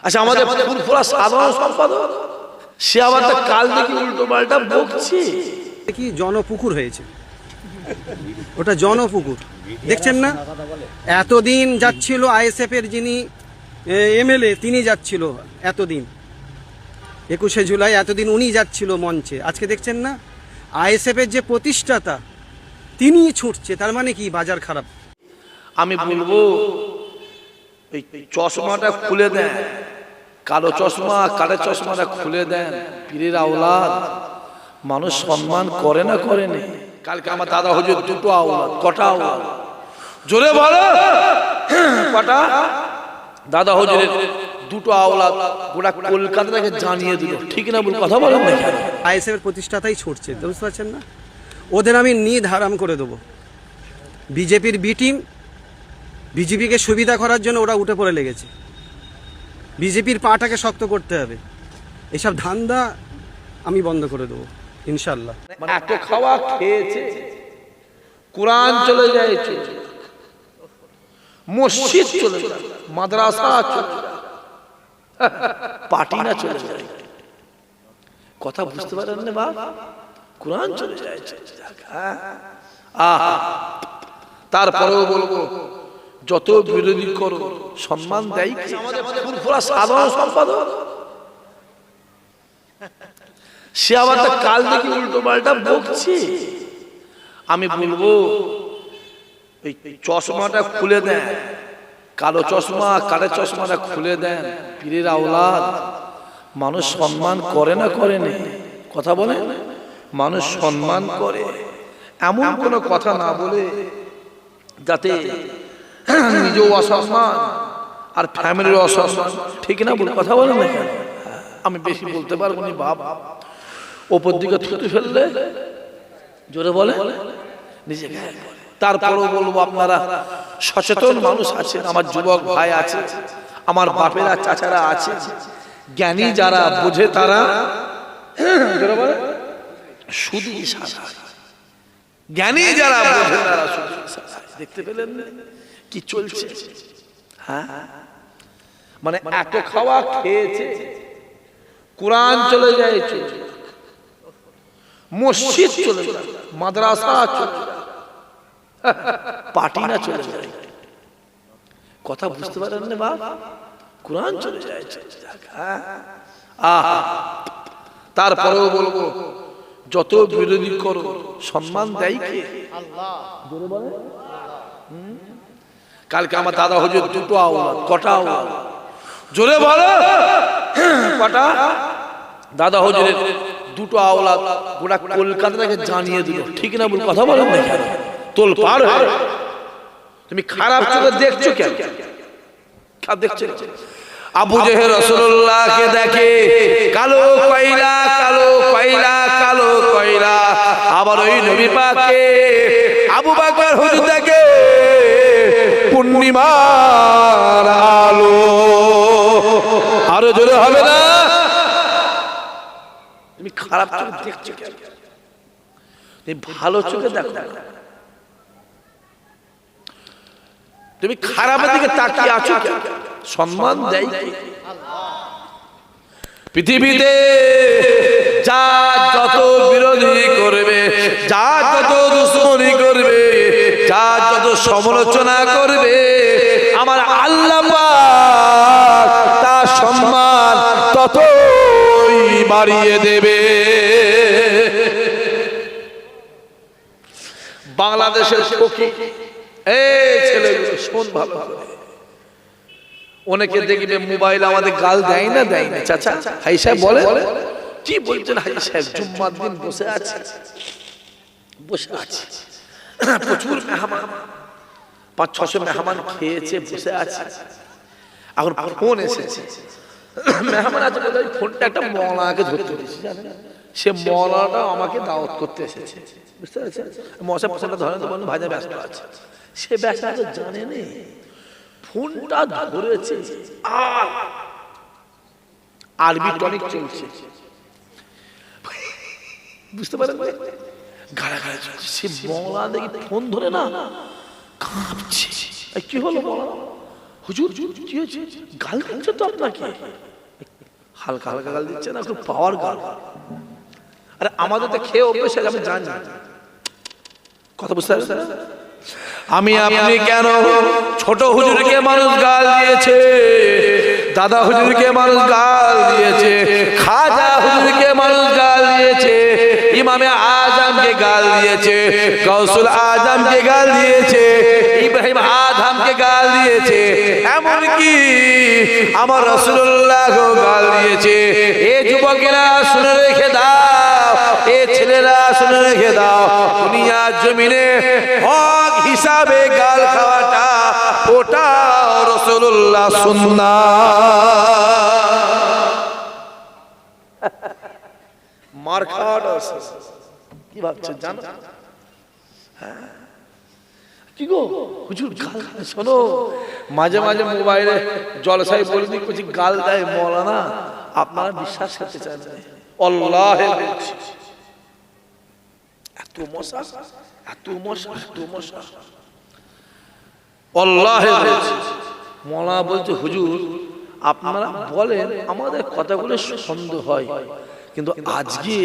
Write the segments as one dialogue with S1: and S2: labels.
S1: আচ্ছা, আমাদের ফুরফুরা সাধারণ সম্পাদক সে আবার কাল দেখি উল্টো পাল্টা বকছে।
S2: কি জনপুকুর হয়েছে, ওটা জনপুকুর দেখছেন না? এতদিন যাচ্ছিল আইএসএফ এর যিনি এমএলএ, তিনি যাচ্ছিল এতদিন 21শে জুলাই, এতদিন উনি যাচ্ছিল মঞ্চে। আজকে দেখছেন না আইএসএফ এর যে প্রতিষ্ঠাতা তিনি ছুটছে। তার মানে কি বাজার খারাপ?
S1: আমি বলবো এই চশমাটা খুলে দেন, কালো চশমা কালো চশমাটা খুলে দেন। পীরের আওলাদ মানুষ সম্মান করে না করে না? কালকে আমার দাদা হুজুর দুটো আওলাদ, কটা আওলাদ জোরে বলো, কটা? দাদা হুজুরের দুটো আওলাদ গোটা কলকাতাটাকে জানিয়ে দিল, ঠিক না? বল কথা বলেন না।
S2: আইএসএফ এর প্রতিষ্ঠাতাই ছুটছে, বুঝতে পারছেন না? ওদের আমি নিদ হারাম করে দেবো। বিজেপির বি টিম বিজেপিকে সুবিধা করার জন্য ওরা উঠে পড়ে লেগেছে। বিজেপির পাটাকে শক্ত করতে হবে। এসব ধান্দা আমি বন্ধ করে দেবো ইনশাল্লাহ।
S1: এত খাওয়া খেয়েছে, কোরআন চলে যায়, মসজিদ চলে যায়, মাদ্রাসা চলে যায়, পার্টি না চলে যায়। কথা বুঝতে পারেন না বাপ? কোরআন চলে যায়। তারপরেও বলবো, যত বিরোধী করো সম্মান দেয় কি আমাদের ফুরফুরা সাধারণ সম্পাদক? সে আবার কাল দেখি উল্টো পাল্টা বকছে। আমি বলবো এই চশমাটা খুলে দেন, কালো চশমা কালো চশমাটা খুলে দেন। পীরের আওলাদ মানুষ সম্মান করে না করে না? কথা বলে মানুষ সম্মান করে, এমন কোনো কথা না বলে যাতে নিজেও অসম্মান আর ফ্যামিলির অসম্মান, ঠিক না? বলে কথা বলে না। আমি বেশি বলতে পারবো না বাপ, ওপর দিকে থুতু ফেললে জোরে বলে নিজে গায়ে। তারপরও বলবো, আপনারা সচেতন মানুষ আছেন, আমার যুবক ভাই আছে, আমার বাপেরা চাচারা আছে, জ্ঞানী যারা বোঝে তারা জোরে বলে শুধু ইশারা, জ্ঞানী যারা বোঝে তারা শুধু ইশারা। দেখতে পেলেন কি চলছে? হ্যাঁ, মানে এত খাওয়া খেয়েছে, কোরআন চলে যায়, মসজিদ চলে যায়, মাদ্রাসা চলে যায়, পার্টি না চলে যায়। কথা বুঝতে পারেন না বাপ? কোরআন চলে যায়। তারপরেও বলবো, যত বিরোধী করো সম্মান দেয় কি আল্লাহ? কালকে আমার দাদা হুজুর দুটো আওলাদ, কটা আওলাদ জোরে বলো, কটা? দাদা হুজুরের দুটো আওলাদ গোটা কলকাতাটাকে জানিয়ে দিল, ঠিক না? বল কথা বলেন না। তোল পার হয়ে তুমি খারাপ চোখে দেখছো কেন? দেখছো আবু জেহেল রাসূলুল্লাহকে দেখে কালো কয়লা, কালো কয়লা, কালো কয়লা। আবার ওই নবী পাককে আবু বকর হুজুর দেখে পূর্ণিমার আলো। আরো জোরে হবে না? তুমি খারাপ চোখে দেখছো কেন? তুমি ভালো চোখে দেখো। তুমি খারাপের দিকে তাকিয়ে আছো কেন? সম্মান দেয় কি পৃথিবীতে? যা যত বিরোধী করবে, যা যত দুশ্মনী করবে, যা যত সমালোচনা করবে, আমার আল্লাহ পাক তার সম্মান ততই বাড়িয়ে দেবে। বাংলাদেশের ফকির এই ছেলেগুলো শোন ভালো ভালো, অনেকে দেখবে মোবাইল আমাদের গাল দেয় না, দেয় না। চাচা হাই সাহেব বলে কি বলছেন? হাই সাহেব জুম্মার দিন বসে আছে, বসে আছে, প্রচুর মেহমান, 500-600 মেহমান খেয়েছে, বসে আছে। এখন ফোন এসেছে, মেহমান আছে বলে ফোনটা একটা মওলানাকে ধরতে দিয়েছে, জানেন? সে মওলানাটা আমাকে দাওয়াত করতে এসেছে, বুঝতে পারছেন? মশা ফোনটা ধরেন তো বলেন ভাইজা ব্যস্ত আছে। সে ব্যস্ত আছে জানে না, ফোনটা ধরেছে আর আরবি টনিক চলছে, বুঝতে পারেন? গাড়াগাড়ি চলছে। সে মওলানা দেখি ফোন ধরে না কাঁপছে। কি হলো মওলানা? হুজুর কি হয়েছে? গাল দিচ্ছে তো আপনাকে, হালকা হালকা গাল দিচ্ছে না, একটু পাওয়ার গাল। আরে আমাদের তো খেয়ে অভ্যেস আছে, আমি জানি কথা বুঝতে পারছেন। আমি আপনি কেন ছোট হুজুরকে মানুষ গাল দিয়েছে, দাদা হুজুরকে মানুষ গাল দিয়েছে, খাজা হুজুরকে মানুষ গাল দিয়েছে, ইমামে আজমকে গাল দিয়েছে, গৌসুল আজমকে গাল দিয়েছে, ইব্রাহিম আদমকে গাল দিয়েছে, এমনকি আমার রাসূলুল্লাহকে গাল দিয়েছে। এ যুবকেরা শুনে রেখে দাও, এ ছেলেরা শুনে রেখে দাও, দুনিয়ার জমিনে হক হিসাবে গাল খাওয়াটা ওটা রাসূলুল্লাহ সুন্নাহ। মার খাওয়াটা কি ভাবছেন জানো? কি গো হুজুর গাল শোনো, মাঝে মাঝে মোবাইলে জলসায় বলবি কিছু গাল দেয় মৌলানা, আপনারা বিশ্বাস করতে চান না। আল্লাহ এত মশা, এত মশা, এত মশা। আল্লাহ মৌলানা বলছে হুজুর আপনারা বলেন আমাদের কথাগুলো সন্দেহ হয়, কিন্তু আজকে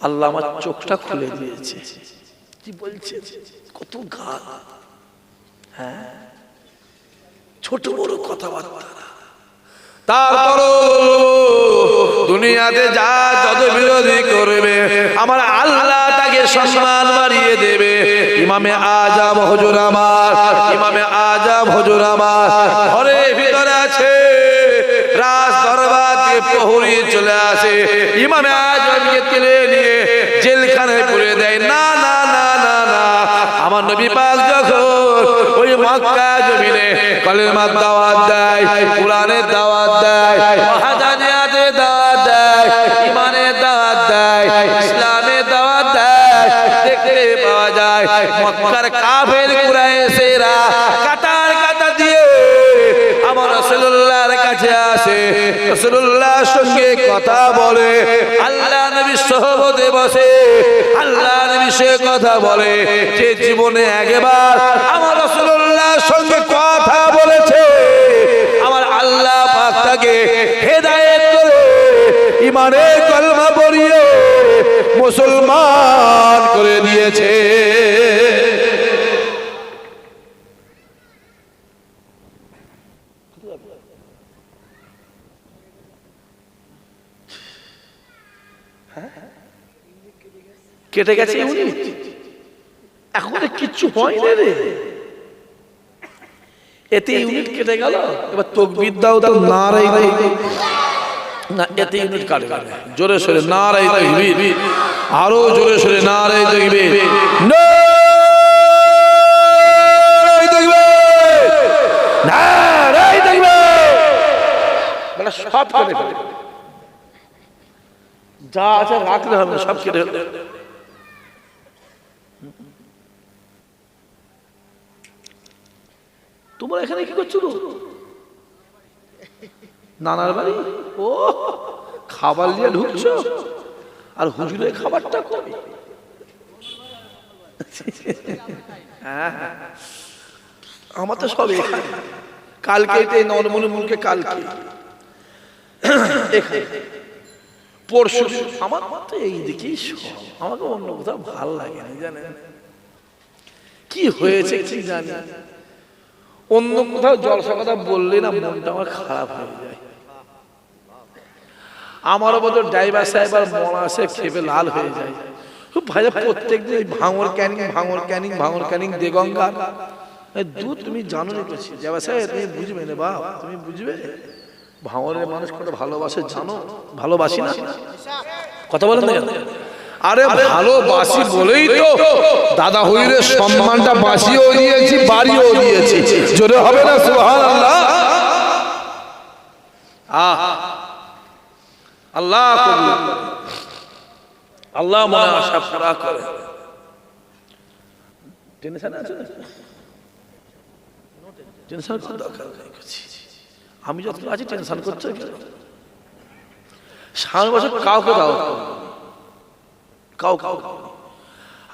S1: আল্লাহ আমার চোখটা খুলে দিয়েছে। কি বলছে? কত গাল, হ্যাঁ, ছোট বড় কথাবার্তা। তারপরও দুনিয়াতে যা যত বিরোধী করবে আমার আল্লাহ তাকে সম্মান বাড়িয়ে দেবে। ইমামে আজম হুজুর আমার, ইমামে আজম হুজুর আমার ঘরের ভিতরে আছে, রাজ দরবার থেকে প্রহরী চলে আসে, ইমামে আজমকে তুলে নিয়ে জেলখানায় পুরে দেয়। না না না না না, আমার নবী পাক যখন ওই মক্কা জমিনে কলেমার দাওয়াত দেয়, কোরআনের দাওয়াত দেয়, ওয়াহদানিয়াতের দাওয়াত দেয়, ঈমানের দাওয়াত দেয়, ইসলামের দাওয়াত দেয়, দেখতে পাওয়া যায় মক্কার কাফের কুরাইশেরা কাটার কাটা দিয়ে আমার রাসূলুল্লাহর কাছে আসে, রাসূলুল্লাহর সঙ্গে কথা বলে, আল্লাহ নবীর সোহবতে বসে, আল্লাহ নবীর সঙ্গে কথা বলে। যে জীবনে একবার আমার রাসূলুল্লাহর সঙ্গে কথা বলেছে, আমার আল্লাহ পাক তাকে হেদায়েত করে ঈমানের কলমা পড়িয়ে মুসলমান করে দিয়েছে। কেটে গেছে ইউনিট, এখন কিচ্ছু হয় না রে, এতে ইউনিট কেটে গেল। এবার তাকবীর দাও তো নারায়ে তাকবীর, না এতে ইউনিট কাটে গেল। জোরে সোরে নারায়ে তাকবীর, আরো জোরে সোরে নারায়ে তাকবীর, নারায়ে তাকবীর, নারায়ে তাকবীর। মানে সব কেটে গেল, যা আছে রাখলে হবে, সব কেটে গেল। তোমরা এখানে কি করছো? নানার বাড়ি, ও খাবার নিয়ে ঢুকছো, আর হুজুরের খাবারটা কই? আমার তো সব এখানে, কালকে নরমুলকে কালকে এখানে, পরশু আমার তো এই দিকেই। আমাকে অন্য কোথাও ভাল লাগে না, জানেন কি হয়েছে কি জানি, অন্য কোথাও জলসা কথা বললে না মনটা আমার খারাপ হয়ে যায়। আমারও বলতো ড্রাইভার সাহেব আর মরা আসে খেপে লাল হয়ে যায়। খুব ভাইয়া প্রত্যেকদিন ভাঙর ক্যানিং ভাঙর ক্যানিং ভাঙর ক্যানিং দেগঙ্গা দুধ তুমি জানো নি করছি ড্রাইভার সাহেব, তুমি বুঝবে না বাপ, তুমি বুঝবে ভাঙরের মানুষ কত ভালোবাসে জানো? ভালোবাসি না, কথা বলেন না? আরে ভালোবাসি বলেই তো দাদা হুজুরের সম্মানটা বাঁচিয়েও দিয়েছি, বাড়িও দিয়েছি। জোরে হবে না সুবহানাল্লাহ? আল্লাহ কবুল, আল্লাহ মনে আশা পুরা করে। টেনশন আছে না? টেনশন করার দরকার নেই। আমি যত আছি টেনশন করছো কেন? 7 বছর কাউকে দাও, কাউ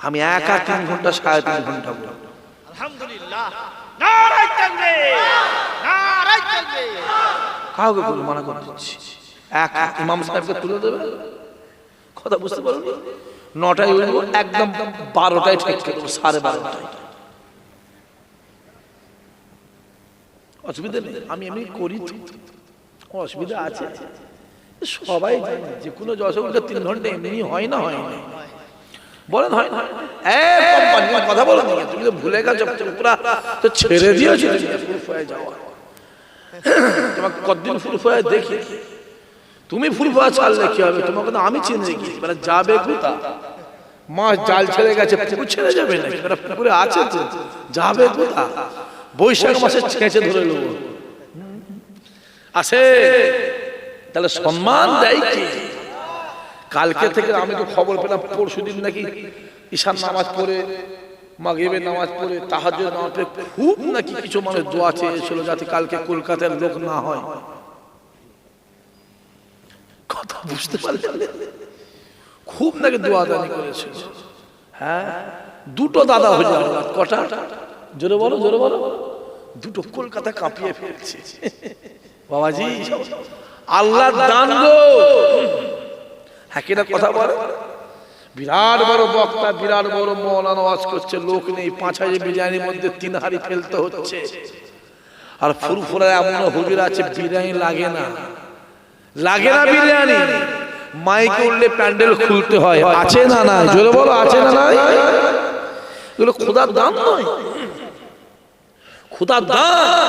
S1: আমি একা 3 ঘন্টা 3.5 ঘন্টা বললাম। আলহামদুলিল্লাহ, নারায়ে তাকবীর।
S3: মানাটাই চলবে।
S1: কাউকে বলে মানা করে দিচ্ছি, এক ইমাম সাহেবকে তুলে দেবে, কথা বুঝতে পারো? 9টায় উঠবো, একদম 12টায় ঠিক করে দেবো, 12:30টায়। অসুবিধা নেই, আমি এমনি করি তো, অসুবিধা আছে? সবাই জানে যে কোনো যশোরটা 3 ঘন্টা এমনি হয় না, হয় না বলেন, হয় না? কোম্পানির কথা বলো না, তুমি তো ভুলে গেছো, পুরা তো ছেড়ে দিয়েছো প্রুফ হয়ে যাওয়া। তোমাকে কতদিন প্রুফ হয়ে দেখি, তুমি ফুল ফোয়া ছাড়লে কি হবে? তোমাকে তো আমি চিনি কি, মানে যাবে কোথা? মাছ জাল ছেড়ে গেছে, পুকুর ছেড়ে যাবে না, মানে পুকুরে আছে তো, যাবে কোথা? বৈশাখ মাসে ছেঁচে ধরে নেবো, আসে তাহলে সম্মান দেয় কি? কালকে থেকে আমি তো খবর পেলাম, পরশুদিন নাকি ঈশান নামাজ পড়ে, মাগরিবের নামাজ পড়ে, তাহাজ্জুদের নামাজ পড়ে খুব নাকি কিছু মানুষ দোয়া চেয়েছিল যাতে কালকে কলকাতার লোক না হয়। কথা বুঝতে পারলেন? খুব নাকি দোয়া দানি করেছিল। হ্যাঁ, 2টো দাদা হয়ে যাবে, কটা? জোরে বলো, জোরে বলো। 2টো কলকাতা কাঁপিয়ে ফেলছে বাবাজি, আল্লাহর দান গো। হ্যাঁ, কিনা কথা বলে, বিরাট বড় বক্তা, বিরাট বড় মৌলানা ওয়াজ করছে, লোক নেই, 5 হাড়ি বিরিয়ানির মধ্যে 3 হাড়ি ফেলতে হচ্ছে। আর ফুরফুরা এমন হুজুর আছে, বিরিয়ানি লাগে না, লাগে না বিরিয়ানি, মাইক উঠলে প্যান্ডেল খুলতে হয়, আছে না নাই? জোরে বলো, আছে না নাই? এগুলো খোদার দান নয়, খোদার দান,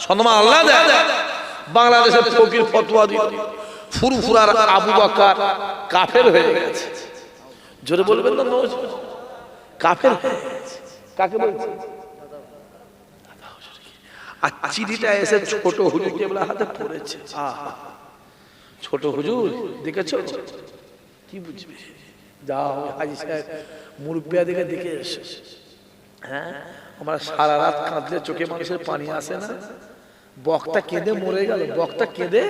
S1: সম্মান আল্লাহ দেয়। বাংলাদেশের ফকির ফতোয়া দিল, ফুরফুরার আবু বকর কাফের হয়ে গেছে। জোরে বলবেন না, কাফের হয়ে গেছে। কাকে বলছে? আর চিঠিটা এসে ছোট হুজুর কেবলা হাতে পড়েছে। আহা, ছোট হুজুর দেখেছো, কি বুঝবে? যাও হাজি সাহেব মুরব্বিয়া দেখে দেখে এসে, হ্যাঁ, আমরা সারা রাত কাঁদলে চোখে মানুষের পানি আসে না? বক্তা কেঁদে মরে গেল, বক্তা কেঁদে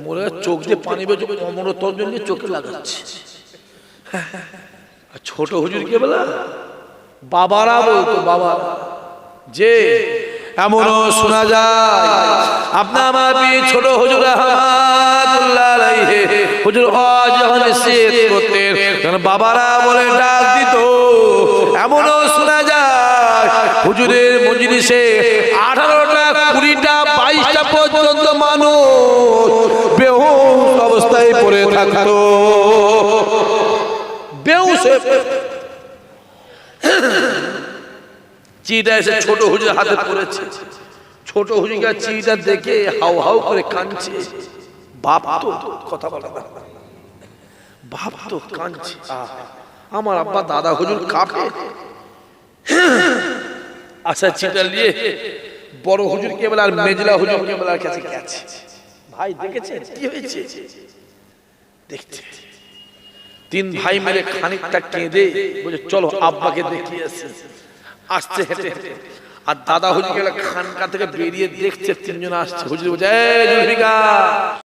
S1: মরে, চোখ দিয়ে পানি বেজে অমরতর্জন দিয়ে চোখে লাগাচ্ছে। ছোট হুজুর কে বলা, বাবারা বলতো, বাবা যে এমনও শোনা যায় আপনি আমার ছোট হুজুর রহমাতুল্লাহ আলাইহি হুজুর যখন নিষেধ করতেন, তখন বাবারা বলে ডাক দিত। এমনও শোনা যায় হুজুরের মজলিসে 18টা 20টা 22টা পর্যন্ত মানুষ বেহুশ অবস্থায় পড়ে থাকতো, বেহুশ। চিঠিটা এসে ছোট হুজুর হাতে পড়েছে, ছোট হুজুরকে চিঠিটা দেখে হাউ হাউ করে কাঁদছে। বাপ তো কথা বলে না, বাপ তো কাঁদছে, আমার আব্বা দাদা হুজুর কাঁপে। আচ্ছা, চিঠিটা নিয়ে বড় হুজুর কেবল আর মেজলা হুজুর কেবল আর কাছে গেছে। ভাই দেখেছেন কি হয়েছে? দেখতে 3 ভাই মিলে খানিকটা কেঁদে বলে চলো আব্বাকে দেখিয়ে আসি। আসছে হেঁটে, আর দাদা হুজুর গেলে খানকা থেকে বেরিয়ে দেখছে 3 জন আসছে। হুজুর বলছে, এই জুলফিকার,